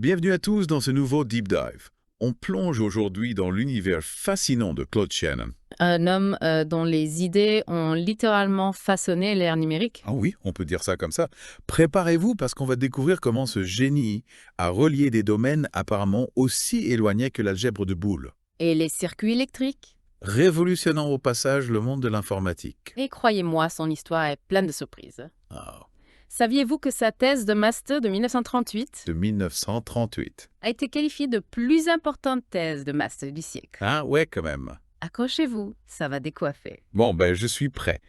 Bienvenue à tous dans ce nouveau Deep Dive. On plonge aujourd'hui dans l'univers fascinant de Claude Shannon. Un homme dont les idées ont littéralement façonné l'ère numérique. Ah oui, on peut dire ça comme ça. Préparez-vous parce qu'on va découvrir comment ce génie a relié des domaines apparemment aussi éloignés que l'algèbre de Boole, Et les circuits électriques. révolutionnant au passage le monde de l'informatique. Et croyez-moi, son histoire est pleine de surprises. Ah, Saviez-vous que sa thèse de master de 1938 de 1938. a été qualifiée de plus importante thèse de master du siècle? Ah ouais, quand même. Accrochez-vous, ça va décoiffer. Bon, je suis prêt.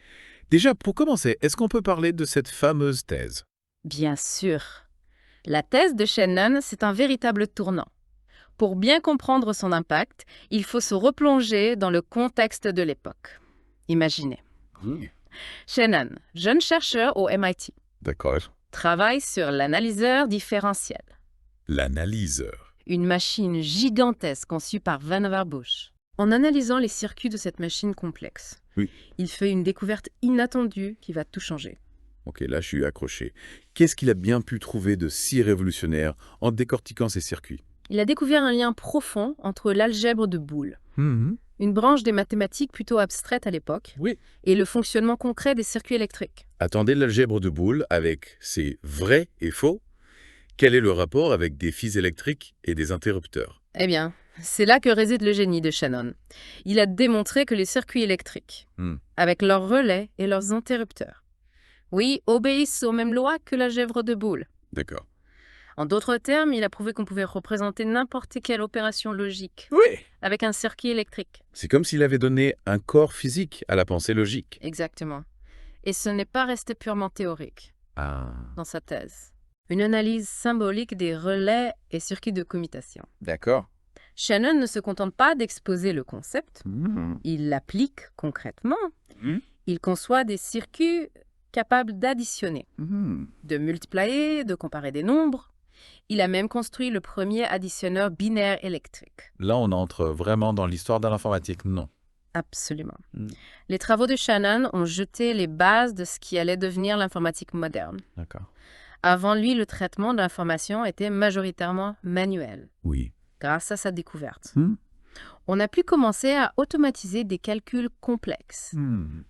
Déjà, pour commencer, est-ce qu'on peut parler de cette fameuse thèse? Bien sûr. La thèse de Shannon, c'est un véritable tournant. Pour bien comprendre son impact, il faut se replonger dans le contexte de l'époque. Imaginez. Shannon, jeune chercheur au MIT, D'accord. travaille sur l'analyseur différentiel, L'analyseur. une machine gigantesque conçue par Vannevar Bush. En analysant les circuits de cette machine complexe, Oui. il fait une découverte inattendue qui va tout changer. Ok, là je suis accroché. Qu'est-ce qu'il a bien pu trouver de si révolutionnaire en décortiquant ces circuits? Il a découvert un lien profond entre l'algèbre de Boole, une branche des mathématiques plutôt abstraite à l'époque, Oui. et le fonctionnement concret des circuits électriques. Attendez, l'algèbre de Boole avec ses vrais et faux, quel est le rapport avec des fils électriques et des interrupteurs? Eh bien, c'est là que réside le génie de Shannon. Il a démontré que les circuits électriques, avec leurs relais et leurs interrupteurs, oui, obéissent aux mêmes lois que l'algèbre de Boole. D'accord. En d'autres termes, il a prouvé qu'on pouvait représenter n'importe quelle opération logique Oui. avec un circuit électrique. C'est comme s'il avait donné un corps physique à la pensée logique. Exactement. Et ce n'est pas resté purement théorique Ah. dans sa thèse. Une analyse symbolique des relais et circuits de commutation. D'accord. Shannon ne se contente pas d'exposer le concept, il l'applique concrètement. Il conçoit des circuits capables d'additionner, de multiplier, de comparer des nombres. Il a même construit le premier additionneur binaire électrique. Là, on entre vraiment dans l'histoire de l'informatique, non? Absolument. Les travaux de Shannon ont jeté les bases de ce qui allait devenir l'informatique moderne. D'accord. Avant lui, le traitement de l'information était majoritairement manuel, Oui. grâce à sa découverte. On a pu commencer à automatiser des calculs complexes,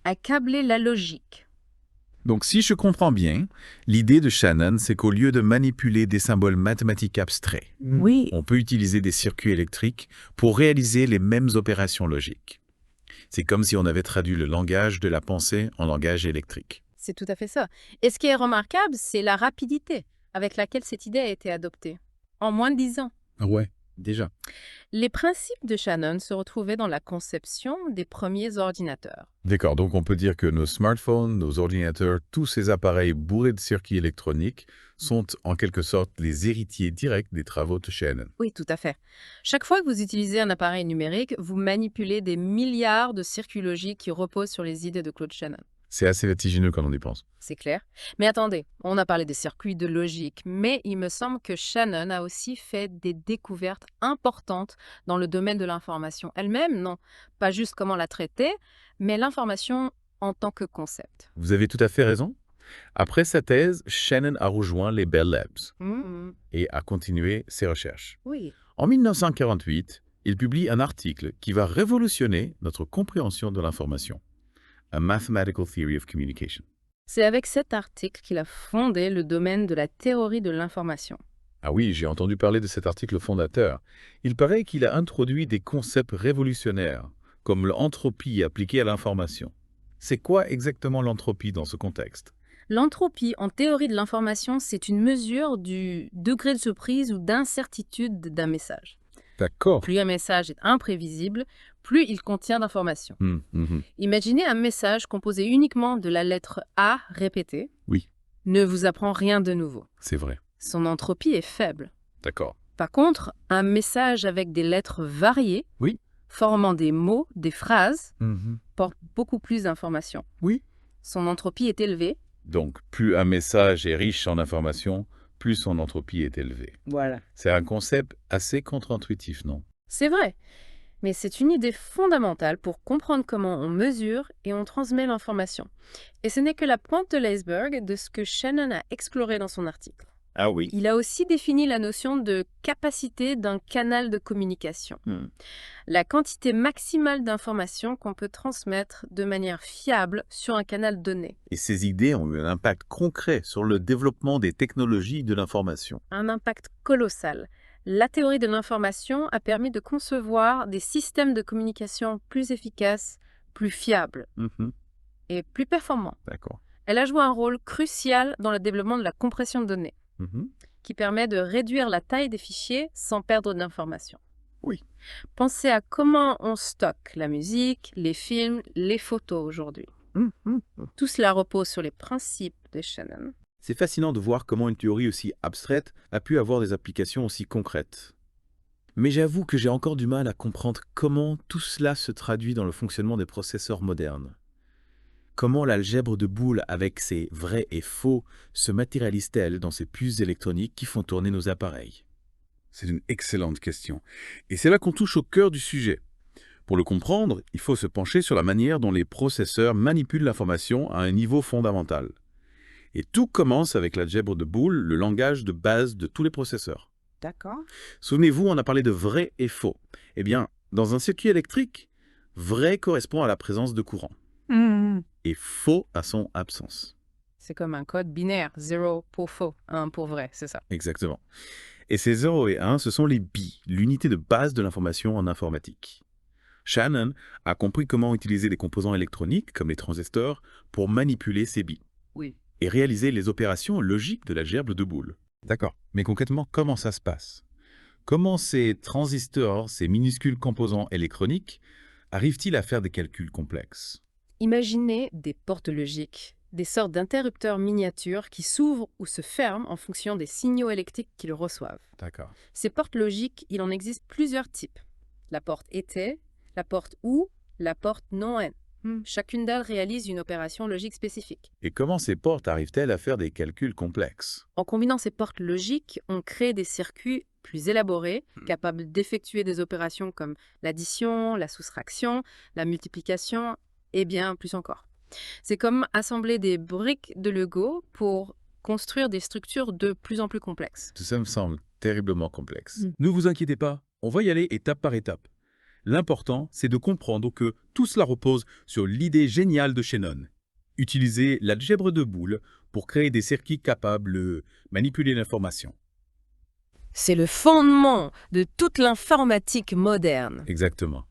à câbler la logique. Donc, si je comprends bien, l'idée de Shannon, c'est qu'au lieu de manipuler des symboles mathématiques abstraits, Oui. on peut utiliser des circuits électriques pour réaliser les mêmes opérations logiques. C'est comme si on avait traduit le langage de la pensée en langage électrique. C'est tout à fait ça. Et ce qui est remarquable, c'est la rapidité avec laquelle cette idée a été adoptée. En moins de 10 ans. Ouais, déjà. Les principes de Shannon se retrouvaient dans la conception des premiers ordinateurs. D'accord, donc on peut dire que nos smartphones, nos ordinateurs, tous ces appareils bourrés de circuits électroniques sont en quelque sorte les héritiers directs des travaux de Shannon. Oui, tout à fait. Chaque fois que vous utilisez un appareil numérique, vous manipulez des milliards de circuits logiques qui reposent sur les idées de Claude Shannon. C'est assez vertigineux quand on y pense. C'est clair. Mais attendez, on a parlé des circuits de logique, mais il me semble que Shannon a aussi fait des découvertes importantes dans le domaine de l'information elle-même, non pas juste comment la traiter, mais l'information en tant que concept. Vous avez tout à fait raison. Après sa thèse, Shannon a rejoint les Bell Labs et a continué ses recherches. Oui. En 1948, il publie un article qui va révolutionner notre compréhension de l'information. A Mathematical Theory of Communication. C'est avec cet article qu'il a fondé le domaine de la théorie de l'information. Ah oui, j'ai entendu parler de cet article fondateur. Il paraît qu'il a introduit des concepts révolutionnaires, comme l'entropie appliquée à l'information. C'est quoi exactement l'entropie dans ce contexte? L'entropie, en théorie de l'information, c'est une mesure du degré de surprise ou d'incertitude d'un message. D'accord. Plus un message est imprévisible, plus il contient d'informations. Imaginez un message composé uniquement de la lettre A répétée. Oui. Ne vous apprend rien de nouveau. C'est vrai. Son entropie est faible. D'accord. Par contre, un message avec des lettres variées, Oui. formant des mots, des phrases, porte beaucoup plus d'informations. Oui. Son entropie est élevée. Donc, plus un message est riche en informations, plus son entropie est élevée. Voilà. C'est un concept assez contre-intuitif, non? C'est vrai, mais c'est une idée fondamentale pour comprendre comment on mesure et on transmet l'information. Et ce n'est que la pointe de l'iceberg de ce que Shannon a exploré dans son article. Ah oui. Il a aussi défini la notion de capacité d'un canal de communication. La quantité maximale d'informations qu'on peut transmettre de manière fiable sur un canal donné. Et ces idées ont eu un impact concret sur le développement des technologies de l'information. Un impact colossal. La théorie de l'information a permis de concevoir des systèmes de communication plus efficaces, plus fiables et plus performants. D'accord. Elle a joué un rôle crucial dans le développement de la compression de données, qui permet de réduire la taille des fichiers sans perdre d'informations. Oui. Pensez à comment on stocke la musique, les films, les photos aujourd'hui. Tout cela repose sur les principes de Shannon. C'est fascinant de voir comment une théorie aussi abstraite a pu avoir des applications aussi concrètes. Mais j'avoue que j'ai encore du mal à comprendre comment tout cela se traduit dans le fonctionnement des processeurs modernes. Comment l'algèbre de Boole avec ses vrais et faux se matérialise-t-elle dans ces puces électroniques qui font tourner nos appareils? C'est une excellente question. Et c'est là qu'on touche au cœur du sujet. Pour le comprendre, il faut se pencher sur la manière dont les processeurs manipulent l'information à un niveau fondamental. Et tout commence avec l'algèbre de Boole, le langage de base de tous les processeurs. D'accord. Souvenez-vous, on a parlé de vrai et faux. Eh bien, dans un circuit électrique, vrai correspond à la présence de courant et faux à son absence. C'est comme un code binaire, 0 pour faux, 1 pour vrai, c'est ça. Exactement. Et ces 0 et 1, ce sont les bits, l'unité de base de l'information en informatique. Shannon a compris comment utiliser des composants électroniques, comme les transistors, pour manipuler ces bits. Oui. Et réaliser les opérations logiques de l'algèbre de Boole. D'accord. Mais concrètement, comment ça se passe? Comment ces transistors, ces minuscules composants électroniques, arrivent-ils à faire des calculs complexes? Imaginez des portes logiques, des sortes d'interrupteurs miniatures qui s'ouvrent ou se ferment en fonction des signaux électriques qu'ils reçoivent. D'accord. Ces portes logiques, il en existe plusieurs types. La porte était, la porte OU, la porte non-N. Chacune d'elles réalise une opération logique spécifique. Et comment ces portes arrivent-elles à faire des calculs complexes? En combinant ces portes logiques, on crée des circuits plus élaborés, capables d'effectuer des opérations comme l'addition, la soustraction, la multiplication et bien plus encore. C'est comme assembler des briques de Lego pour construire des structures de plus en plus complexes. Tout ça me semble terriblement complexe. Ne vous inquiétez pas, on va y aller étape par étape. L'important, c'est de comprendre que tout cela repose sur l'idée géniale de Shannon. Utiliser l'algèbre de Boole pour créer des circuits capables de manipuler l'information. C'est le fondement de toute l'informatique moderne. Exactement.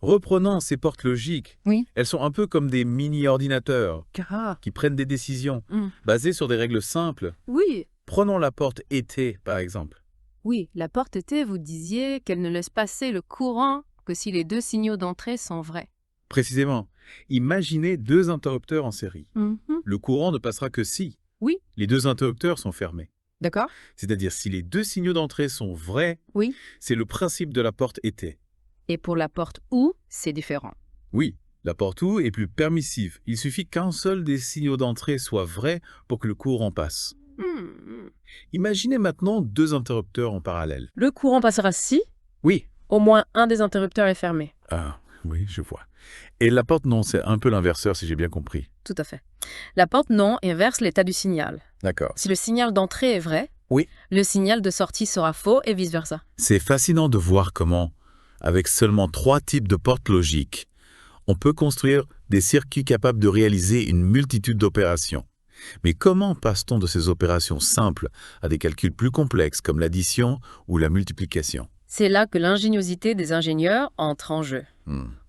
Reprenons ces portes logiques. Oui. Elles sont un peu comme des mini-ordinateurs Ah, qui prennent des décisions Mm. basées sur des règles simples. oui. Prenons la porte été, par exemple. Oui, la porte était, vous disiez, qu'elle ne laisse passer le courant que si les deux signaux d'entrée sont vrais. Précisément. Imaginez deux interrupteurs en série. Mhm. Le courant ne passera que si Oui. les deux interrupteurs sont fermés. D'accord? C'est-à-dire si les deux signaux d'entrée sont vrais, Oui. c'est le principe de la porte été. Et pour la porte OU, c'est différent. Oui, la porte OU est plus permissive. Il suffit qu'un seul des signaux d'entrée soit vrai pour que le courant passe. Imaginez maintenant deux interrupteurs en parallèle. Le courant passera si Oui. au moins un des interrupteurs est fermé. Ah, oui, je vois. Et la porte non, c'est un peu l'inverseur si j'ai bien compris. Tout à fait. La porte non inverse l'état du signal. D'accord. Si le signal d'entrée est vrai, Oui. le signal de sortie sera faux et vice-versa. C'est fascinant de voir comment, avec seulement 3 types de portes logiques, on peut construire des circuits capables de réaliser une multitude d'opérations. Mais comment passe-t-on de ces opérations simples à des calculs plus complexes comme l'addition ou la multiplication? C'est là que l'ingéniosité des ingénieurs entre en jeu.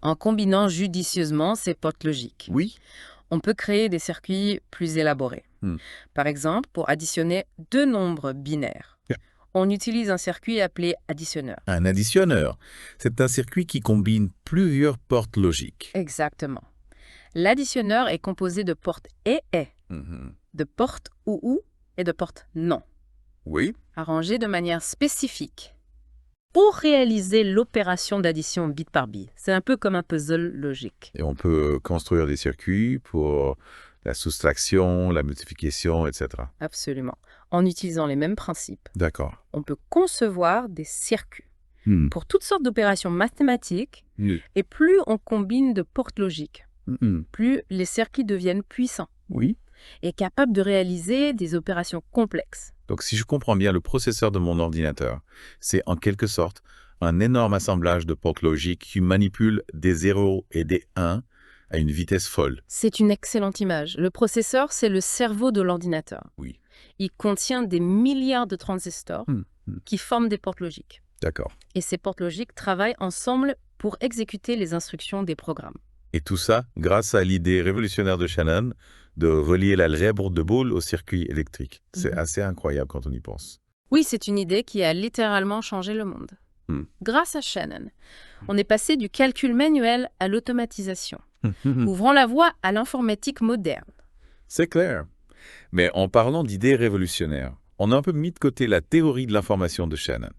En combinant judicieusement ces portes logiques, Oui. on peut créer des circuits plus élaborés. Par exemple, pour additionner deux nombres binaires, on utilise un circuit appelé additionneur. Un additionneur, c'est un circuit qui combine plusieurs portes logiques. Exactement. L'additionneur est composé de portes et, de portes ou et de portes non, Oui. arrangées de manière spécifique pour réaliser l'opération d'addition bit par bit. C'est un peu comme un puzzle logique. Et on peut construire des circuits pour la soustraction, la multiplication, etc. Absolument. En utilisant les mêmes principes, D'accord. on peut concevoir des circuits pour toutes sortes d'opérations mathématiques, et plus on combine de portes logiques, plus les circuits deviennent puissants. Oui. est capable de réaliser des opérations complexes. Donc si je comprends bien, le processeur de mon ordinateur, c'est en quelque sorte un énorme assemblage de portes logiques qui manipule des 0 et des 1 à une vitesse folle. C'est une excellente image. Le processeur, c'est le cerveau de l'ordinateur. Oui. Il contient des milliards de transistors qui forment des portes logiques. D'accord. Et ces portes logiques travaillent ensemble pour exécuter les instructions des programmes. Et tout ça grâce à l'idée révolutionnaire de Shannon de relier l'algèbre de Boole au circuit électrique. C'est assez incroyable quand on y pense. Oui, c'est une idée qui a littéralement changé le monde. Grâce à Shannon, on est passé du calcul manuel à l'automatisation, ouvrant la voie à l'informatique moderne. C'est clair. Mais en parlant d'idées révolutionnaires, on a un peu mis de côté la théorie de l'information de Shannon.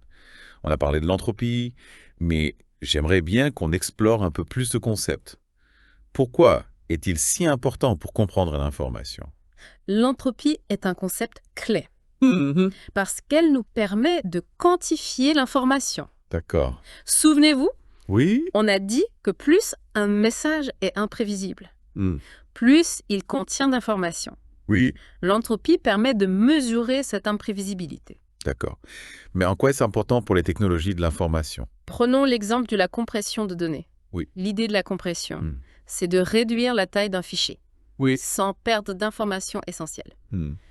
On a parlé de l'entropie, mais j'aimerais bien qu'on explore un peu plus ce concept. Pourquoi est-il si important pour comprendre l'information? L'entropie est un concept clé, parce qu'elle nous permet de quantifier l'information. D'accord. Souvenez-vous, Oui? on a dit que plus un message est imprévisible, plus il contient d'informations. Oui. L'entropie permet de mesurer cette imprévisibilité. D'accord. Mais en quoi est-ce important pour les technologies de l'information? Prenons l'exemple de la compression de données. Oui. L'idée de la compression, c'est de réduire la taille d'un fichier, sans perdre d'informations essentielles.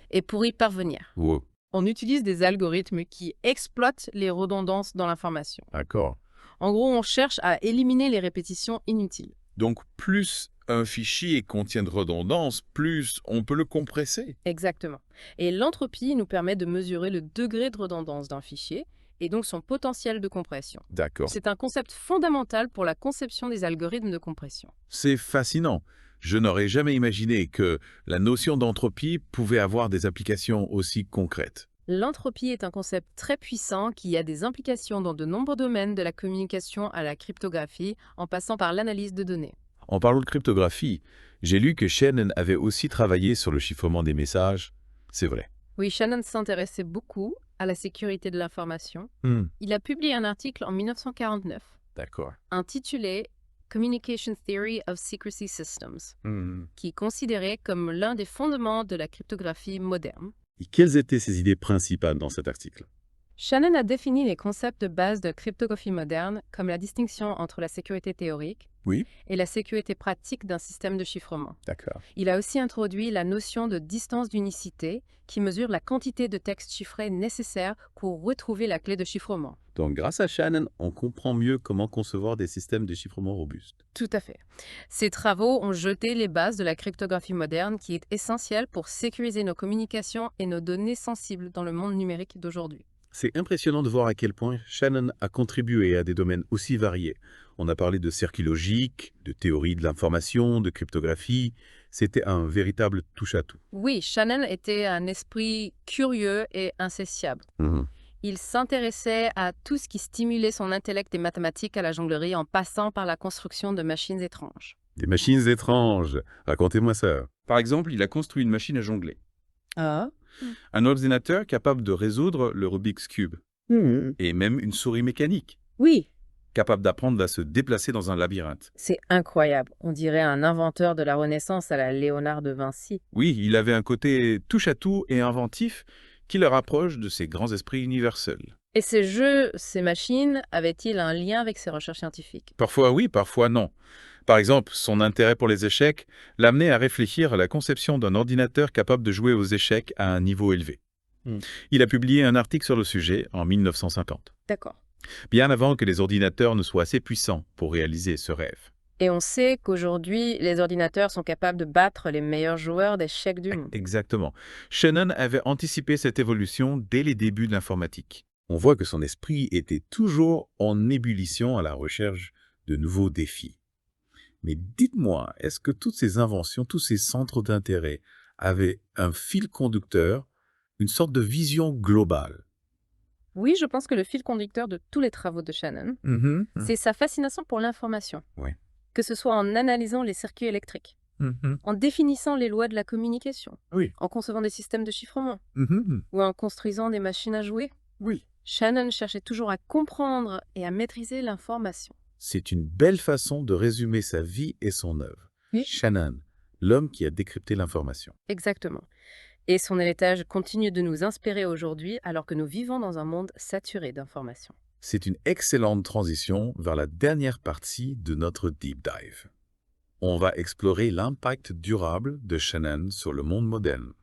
Et pour y parvenir, Wow. on utilise des algorithmes qui exploitent les redondances dans l'information. D'accord. En gros, on cherche à éliminer les répétitions inutiles. Donc, plus un fichier contient de redondance, plus on peut le compresser. Exactement. Et l'entropie nous permet de mesurer le degré de redondance d'un fichier et donc son potentiel de compression. D'accord. C'est un concept fondamental pour la conception des algorithmes de compression. C'est fascinant. Je n'aurais jamais imaginé que la notion d'entropie pouvait avoir des applications aussi concrètes. L'entropie est un concept très puissant qui a des implications dans de nombreux domaines de la communication à la cryptographie en passant par l'analyse de données. En parlant de cryptographie, j'ai lu que Shannon avait aussi travaillé sur le chiffrement des messages. C'est vrai. Oui, Shannon s'intéressait beaucoup à la sécurité de l'information. Il a publié un article en 1949 D'accord. intitulé Communication Theory of Secrecy Systems, qui est considéré comme l'un des fondements de la cryptographie moderne. Et quelles étaient ses idées principales dans cet article? Shannon a défini les concepts de base de cryptographie moderne comme la distinction entre la sécurité théorique et la sécurité pratique d'un système de chiffrement. D'accord. Il a aussi introduit la notion de distance d'unicité qui mesure la quantité de texte chiffré nécessaire pour retrouver la clé de chiffrement. Donc, grâce à Shannon, on comprend mieux comment concevoir des systèmes de chiffrement robustes. Tout à fait. Ces travaux ont jeté les bases de la cryptographie moderne qui est essentielle pour sécuriser nos communications et nos données sensibles dans le monde numérique d'aujourd'hui. C'est impressionnant de voir à quel point Shannon a contribué à des domaines aussi variés. On a parlé de circuits logiques, de théorie de l'information, de cryptographie. C'était un véritable touche-à-tout. Oui, Shannon était un esprit curieux et insatiable. Il s'intéressait à tout ce qui stimulait son intellect et mathématiques à la jonglerie en passant par la construction de machines étranges. Des machines étranges. Racontez-moi ça. Par exemple, il a construit une machine à jongler. Ah. Un ordinateur capable de résoudre le Rubik's Cube. Et même une souris mécanique, Oui, capable d'apprendre à se déplacer dans un labyrinthe. c'est incroyable. On dirait un inventeur de la Renaissance à la Léonard de Vinci. Oui, il avait un côté touche-à-tout et inventif qui le rapproche de ces grands esprits universels. Et ces jeux, ces machines, avaient-ils un lien avec ses recherches scientifiques? Parfois oui, parfois non. Par exemple, son intérêt pour les échecs l'amenait à réfléchir à la conception d'un ordinateur capable de jouer aux échecs à un niveau élevé. Il a publié un article sur le sujet en 1950, D'accord. bien avant que les ordinateurs ne soient assez puissants pour réaliser ce rêve. Et on sait qu'aujourd'hui, les ordinateurs sont capables de battre les meilleurs joueurs d'échecs du monde. Exactement. Shannon avait anticipé cette évolution dès les débuts de l'informatique. On voit que son esprit était toujours en ébullition à la recherche de nouveaux défis. Mais dites-moi, est-ce que toutes ces inventions, tous ces centres d'intérêt avaient un fil conducteur, une sorte de vision globale? Oui, je pense que le fil conducteur de tous les travaux de Shannon, c'est sa fascination pour l'information. Ouais. Que ce soit en analysant les circuits électriques, en définissant les lois de la communication, Oui. en concevant des systèmes de chiffrement, ou en construisant des machines à jouer. Oui. Shannon cherchait toujours à comprendre et à maîtriser l'information. C'est une belle façon de résumer sa vie et son œuvre. Oui. Shannon, l'homme qui a décrypté l'information. Exactement. Et son héritage continue de nous inspirer aujourd'hui alors que nous vivons dans un monde saturé d'informations. C'est une excellente transition vers la dernière partie de notre deep dive. On va explorer l'impact durable de Shannon sur le monde moderne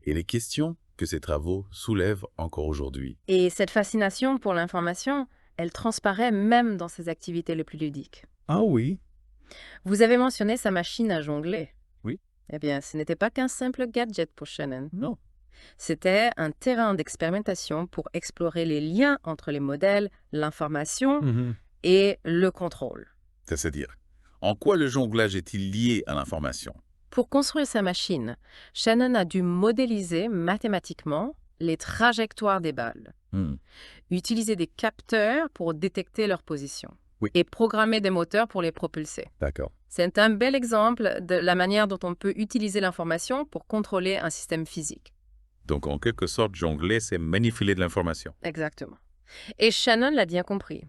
et les questions que ses travaux soulèvent encore aujourd'hui. Et cette fascination pour l'information, elle transparaît même dans ses activités les plus ludiques. Ah oui? Vous avez mentionné sa machine à jongler. Oui. Eh bien, ce n'était pas qu'un simple gadget pour Shannon. Non. C'était un terrain d'expérimentation pour explorer les liens entre les modèles, l'information et le contrôle. C'est-à-dire, en quoi le jonglage est-il lié à l'information? Pour construire sa machine, Shannon a dû modéliser mathématiquement les trajectoires des balles, utiliser des capteurs pour détecter leur position et programmer des moteurs pour les propulser. D'accord. C'est un bel exemple de la manière dont on peut utiliser l'information pour contrôler un système physique. Donc, en quelque sorte, jongler, c'est manipuler de l'information. Exactement. Et Shannon l'a bien compris.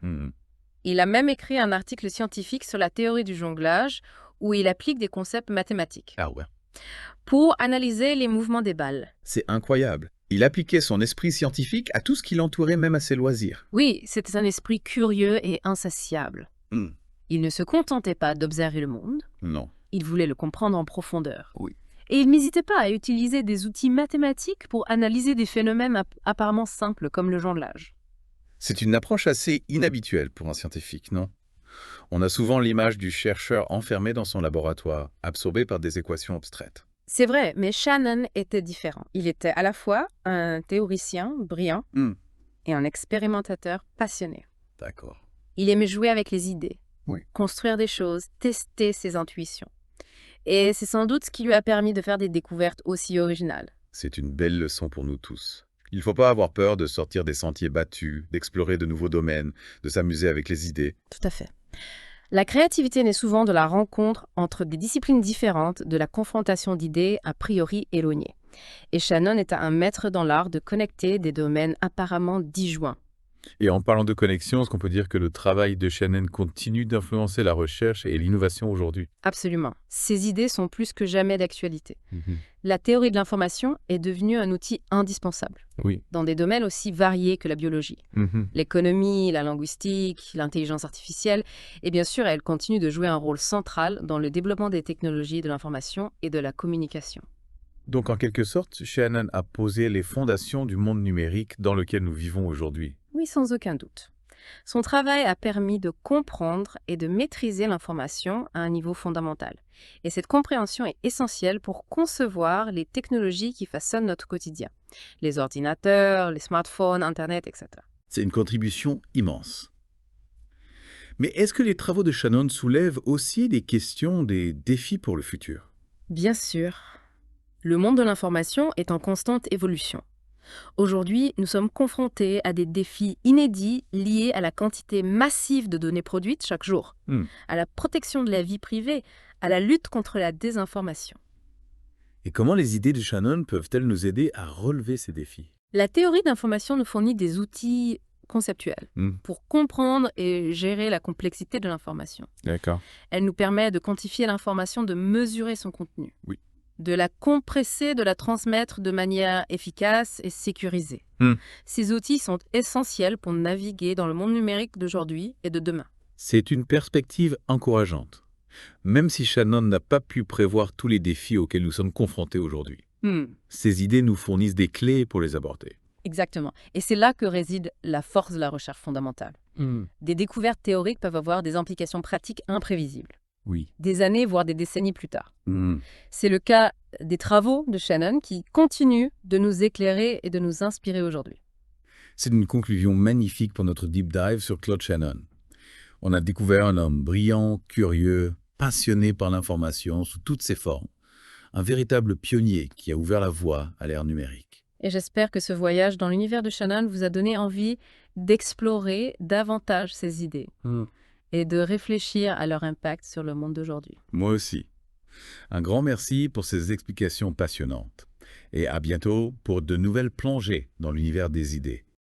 Il a même écrit un article scientifique sur la théorie du jonglage où il applique des concepts mathématiques Ah ouais. pour analyser les mouvements des balles. C'est incroyable. Il appliquait son esprit scientifique à tout ce qui l'entourait, même à ses loisirs. Oui, c'était un esprit curieux et insatiable. Il ne se contentait pas d'observer le monde, Non. il voulait le comprendre en profondeur. Oui. Et il n'hésitait pas à utiliser des outils mathématiques pour analyser des phénomènes apparemment simples comme le jonglage. C'est une approche assez inhabituelle pour un scientifique, non? On a souvent l'image du chercheur enfermé dans son laboratoire, absorbé par des équations abstraites. C'est vrai, mais Shannon était différent. Il était à la fois un théoricien brillant et un expérimentateur passionné. D'accord. Il aimait jouer avec les idées, Oui. construire des choses, tester ses intuitions. Et c'est sans doute ce qui lui a permis de faire des découvertes aussi originales. C'est une belle leçon pour nous tous. Il ne faut pas avoir peur de sortir des sentiers battus, d'explorer de nouveaux domaines, de s'amuser avec les idées. Tout à fait. La créativité naît souvent de la rencontre entre des disciplines différentes, de la confrontation d'idées a priori éloignées. Et Shannon était un maître dans l'art de connecter des domaines apparemment disjoints. Et en parlant de connexion, est-ce qu'on peut dire que le travail de Shannon continue d'influencer la recherche et l'innovation aujourd'hui? Absolument. Ces idées sont plus que jamais d'actualité. La théorie de l'information est devenue un outil indispensable Oui. dans des domaines aussi variés que la biologie. L'économie, la linguistique, l'intelligence artificielle, et bien sûr, elle continue de jouer un rôle central dans le développement des technologies de l'information et de la communication. Donc, en quelque sorte, Shannon a posé les fondations du monde numérique dans lequel nous vivons aujourd'hui. Oui, sans aucun doute. Son travail a permis de comprendre et de maîtriser l'information à un niveau fondamental. Et cette compréhension est essentielle pour concevoir les technologies qui façonnent notre quotidien. Les ordinateurs, les smartphones, Internet, etc. C'est une contribution immense. Mais est-ce que les travaux de Shannon soulèvent aussi des questions, des défis pour le futur? Bien sûr. Le monde de l'information est en constante évolution. Aujourd'hui, nous sommes confrontés à des défis inédits liés à la quantité massive de données produites chaque jour, à la protection de la vie privée, à la lutte contre la désinformation. Et comment les idées de Shannon peuvent-elles nous aider à relever ces défis? La théorie d'information nous fournit des outils conceptuels pour comprendre et gérer la complexité de l'information. D'accord. Elle nous permet de quantifier l'information, de mesurer son contenu. Oui. De la compresser, de la transmettre de manière efficace et sécurisée. Ces outils sont essentiels pour naviguer dans le monde numérique d'aujourd'hui et de demain. C'est une perspective encourageante, même si Shannon n'a pas pu prévoir tous les défis auxquels nous sommes confrontés aujourd'hui. Ces idées nous fournissent des clés pour les aborder. Exactement. Et c'est là que réside la force de la recherche fondamentale. Des découvertes théoriques peuvent avoir des implications pratiques imprévisibles. Oui. Des années, voire des décennies plus tard. C'est le cas des travaux de Shannon qui continuent de nous éclairer et de nous inspirer aujourd'hui. C'est une conclusion magnifique pour notre deep dive sur Claude Shannon. On a découvert un homme brillant, curieux, passionné par l'information sous toutes ses formes. Un véritable pionnier qui a ouvert la voie à l'ère numérique. Et j'espère que ce voyage dans l'univers de Shannon vous a donné envie d'explorer davantage ces idées. Et de réfléchir à leur impact sur le monde d'aujourd'hui. Moi aussi. Un grand merci pour ces explications passionnantes. Et à bientôt pour de nouvelles plongées dans l'univers des idées.